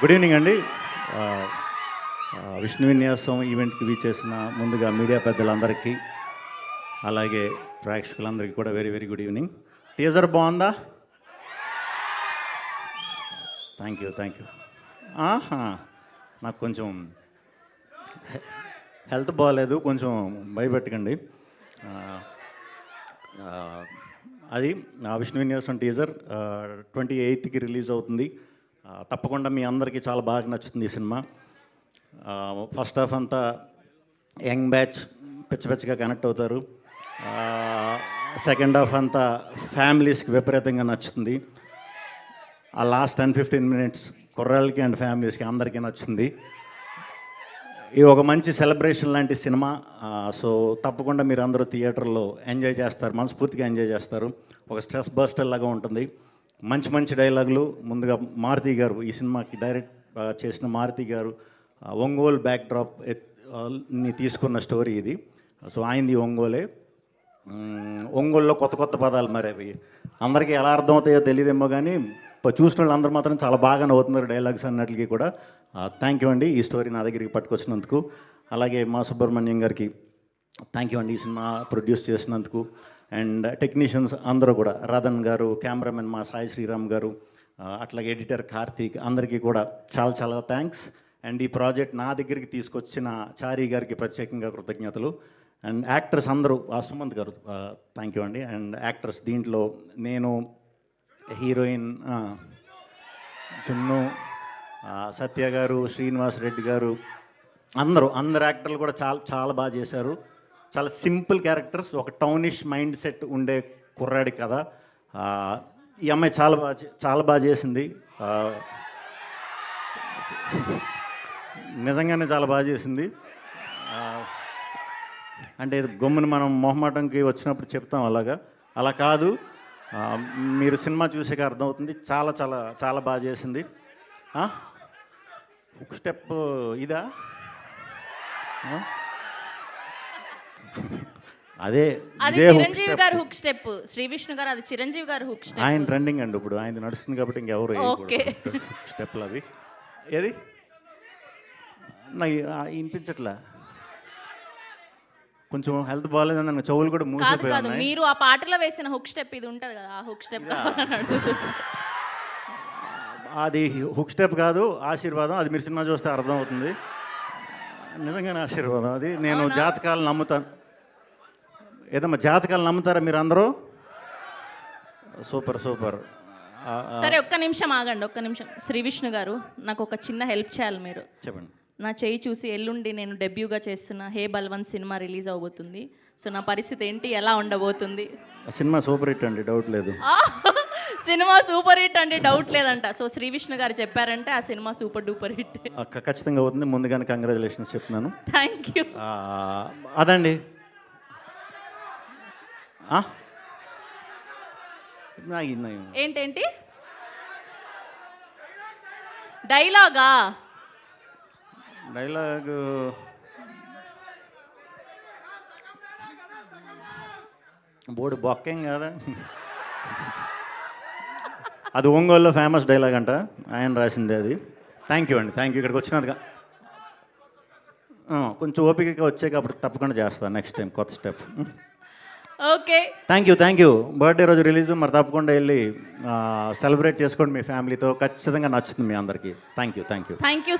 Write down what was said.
Good evening అండి. ఆ, విష్ణు విన్యాసం ఈవెంట్కి వీచేసిన ముందుగా మీడియా పెద్దలందరికీ అలాగే ప్రేక్షకులందరికీ కూడా very very good evening. Teaser బాగుందా? Thank you. ఆహా, నాకు కొంచెం హెల్త్ బాగాలేదు, కొంచెం భయపెట్టకండి. ఆ, ఆ, అది విష్ణు విన్యాసం టీజర్ 28కి రిలీజ్ అవుతుంది. తప్పకుండా మీ అందరికీ చాలా బాగా నచ్చుతుంది ఈ సినిమా. ఫస్ట్ హాఫ్ అంతా యంగ్ బ్యాచ్ పిచ్చగా కనెక్ట్ అవుతారు. సెకండ్ హాఫ్ అంతా ఫ్యామిలీస్కి విపరీతంగా నచ్చుతుంది. ఆ లాస్ట్ 10-15 మినిట్స్ కుర్రాళ్ళకి అండ్ ఫ్యామిలీస్కి అందరికీ నచ్చుతుంది. ఇది ఒక మంచి సెలబ్రేషన్ లాంటి సినిమా. సో తప్పకుండా మీరు అందరూ థియేటర్లో ఎంజాయ్ చేస్తారు, మనస్ఫూర్తిగా ఎంజాయ్ చేస్తారు. ఒక స్ట్రెస్ బస్టర్ లాగా ఉంటుంది. మంచి డైలాగులు. ముందుగా మారుతి గారు, ఈ సినిమాకి డైరెక్ట్ చేసిన మారుతి గారు ఒంగోలు బ్యాక్డ్రాప్ ని తీసుకున్న స్టోరీ ఇది. సో ఆయనది ఒంగోలే. ఒంగోలులో కొత్త పదాలు మరి అవి అందరికీ ఎలా అర్థమవుతాయో తెలియదేమో, కానీ చూసిన వాళ్ళు అందరూ మాత్రం చాలా బాగా నవ్వుతున్నారు డైలాగ్స్ అన్నట్లకి కూడా. థ్యాంక్ యూ అండి ఈ స్టోరీ నా దగ్గరికి పట్టుకొచ్చినందుకు. అలాగే మా సుబ్రహ్మణ్యం గారికి థ్యాంక్ యూ అండి ఈ సినిమా ప్రొడ్యూస్ చేసినందుకు. అండ్ టెక్నీషియన్స్ అందరూ కూడా, రతన్ గారు, కెమెరామెన్ మా సాయి శ్రీరామ్ గారు, అట్లాగే ఎడిటర్ కార్తీక్, అందరికీ కూడా చాలా థ్యాంక్స్. అండ్ ఈ ప్రాజెక్ట్ నా దగ్గరికి తీసుకొచ్చిన చారీ గారికి ప్రత్యేకంగా కృతజ్ఞతలు. అండ్ యాక్టర్స్ అందరూ, సుమంత్ గారు థ్యాంక్ యూ అండి. అండ్ యాక్టర్స్ దీంట్లో నేను, హీరోయిన్ చున్ను, సత్య గారు, శ్రీనివాస్ రెడ్డి గారు, అందరు యాక్టర్లు కూడా చాలా బాగా చేశారు. చాలా సింపుల్ క్యారెక్టర్స్, ఒక టౌనిష్ మైండ్ సెట్ ఉండే కుర్రాడి కదా. ఈ అమ్మాయి చాలా బాగా చేసింది. నిజంగానే చాలా బాగా చేసింది. అంటే గమ్మున మనం మొహమాటంకి వచ్చినప్పుడు చెప్తాం అలా కాదు. మీరు సినిమా చూసాక అర్థమవుతుంది. చాలా బాగా చేసింది. ఒక స్టెప్ ఇదా? అదే చిరంజీవి గారు హుక్ స్టెప్, శ్రీ విష్ణు గారు అది చిరంజీవి గారు హుక్ స్టెప్. ఆయన ట్రెండింగ్ అండి ఇప్పుడు, ఆయన నడుస్తుంది కాబట్టి ఇంకెవరు స్టెప్లు అవి. ఏది నాకు వినిపించట్లా, కొంచెం హెల్త్ బాగాలేదని నన్ను చెవులు కూడా మూసిపోయాను. మీరు ఆ పాటలో వేసిన హుక్ స్టెప్ ఇది ఉంటుంది కదా, ఆ హుక్ స్టెప్ అది హుక్ స్టెప్ కాదు, ఆశీర్వాదం. అది మీరు సినిమా చూస్తే అర్థమవుతుంది. నిజంగానే ఆశీర్వాదం అది. నేను జాతకాలు నమ్ముతాను. ఏదమ్మా జాతకాలు నమ్ముతారా మీరు అందరూ? సూపర్. సరే ఒక్క నిమిషం ఆగండి. శ్రీ విష్ణు గారు, నాకు ఒక చిన్న హెల్ప్ చేయాలి మీరు. చెప్పండి. నా చేయి చూసి ఎల్లుండి నేను డెబ్యూగా చేస్తున్న హే బల్వంత్ సినిమా రిలీజ్ అవబోతుంది. సో నా పరిస్థితి ఏంటి, ఎలా ఉండబోతుంది? సినిమా సూపర్ హిట్ అండి, డౌట్ లేదు. సినిమా సూపర్ హిట్ అంటే డౌట్ లేదంట. సో శ్రీ విష్ణు గారు చెప్పారంటే ఆ సినిమా సూపర్ డూపర్ హిట్ ఖచ్చితంగా అవుతుంది. ముందుగానే కంగ్రాచులేషన్స్ చెప్తున్నాను. Thank you. అదండి. ఏంటేంటి డైలాగు బోర్డు బొక్కేం కాదా? అది ఒంగోలులో ఫేమస్ డైలాగ్ అంట, ఆయన రాసింది అది. థ్యాంక్ యూ అండి, ఇక్కడికి వచ్చినందుగా. కొంచెం ఓపికగా వచ్చాక అప్పుడు తప్పకుండా చేస్తాను నెక్స్ట్ టైం కొత్త step. Okay, thank you. Birthday రోజు రిలీజ్, మరి తప్పకుండా వెళ్ళి సెలబ్రేట్ చేసుకోండి మీ ఫ్యామిలీతో. ఖచ్చితంగా నచ్చుతుంది మీ అందరికీ. Thank you.